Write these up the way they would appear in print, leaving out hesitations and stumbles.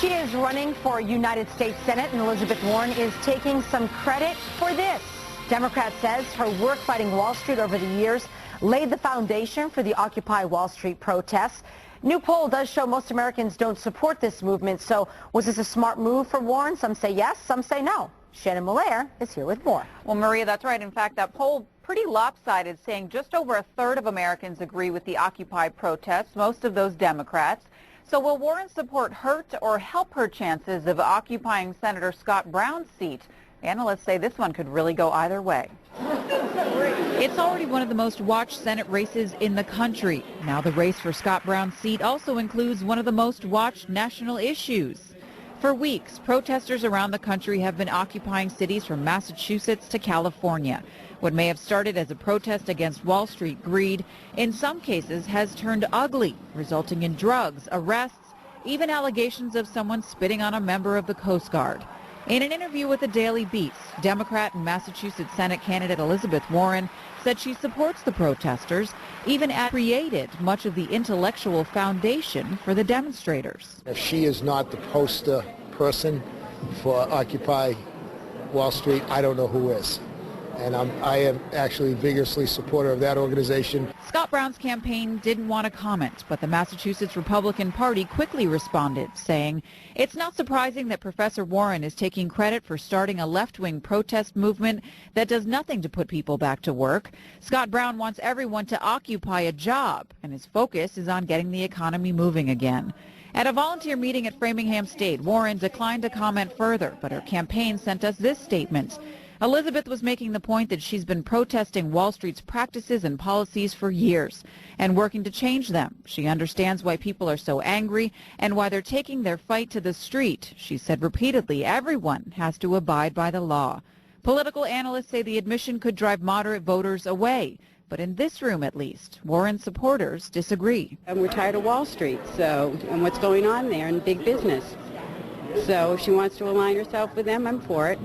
She is running for United States Senate, and Elizabeth Warren is taking some credit for this. Democrat says her work fighting Wall Street over the years laid the foundation for the Occupy Wall Street protests. New poll does show most Americans don't support this movement. So was this a smart move for Warren? Some say yes, some say no. Shannon Malaire is here with more. Well, Maria, that's right. In fact, that poll pretty lopsided, saying just over a third of Americans agree with the Occupy protests, most of those Democrats. So will Warren support hurt or help her chances of occupying Senator Scott Brown's seat? Analysts say this one could really go either way. It's already one of the most watched Senate races in the country. Now the race for Scott Brown's seat also includes one of the most watched national issues. For weeks, protesters around the country have been occupying cities from Massachusetts to California. What may have started as a protest against Wall Street greed, in some cases has turned ugly, resulting in drugs, arrests, even allegations of someone spitting on a member of the Coast Guard. In an interview with the Daily Beast, Democrat and Massachusetts Senate candidate Elizabeth Warren said she supports the protesters, even created much of the intellectual foundation for the demonstrators. If she is not the poster person for Occupy Wall Street, I don't know who is. And I am actually vigorously supporter of that organization. Scott Brown's campaign didn't want to comment, but the Massachusetts Republican Party quickly responded, saying, "It's not surprising that Professor Warren is taking credit for starting a left-wing protest movement that does nothing to put people back to work. Scott Brown wants everyone to occupy a job, and his focus is on getting the economy moving again." At a volunteer meeting at Framingham State, Warren declined to comment further, but her campaign sent us this statement. Elizabeth was making the point that she's been protesting Wall Street's practices and policies for years and working to change them. She understands why people are so angry and why they're taking their fight to the street. She said repeatedly, everyone has to abide by the law. Political analysts say the admission could drive moderate voters away. But in this room, at least, Warren supporters disagree. And we're tired of Wall Street, and what's going on there in big business. So if she wants to align herself with them, I'm for it.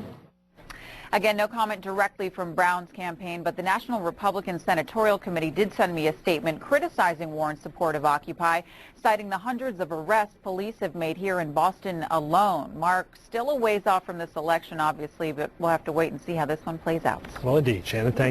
Again, no comment directly from Brown's campaign, but the National Republican Senatorial Committee did send me a statement criticizing Warren's support of Occupy, citing the hundreds of arrests police have made here in Boston alone. Mark, still a ways off from this election, obviously, but we'll have to wait and see how this one plays out. Well, indeed, Shannon, thank you.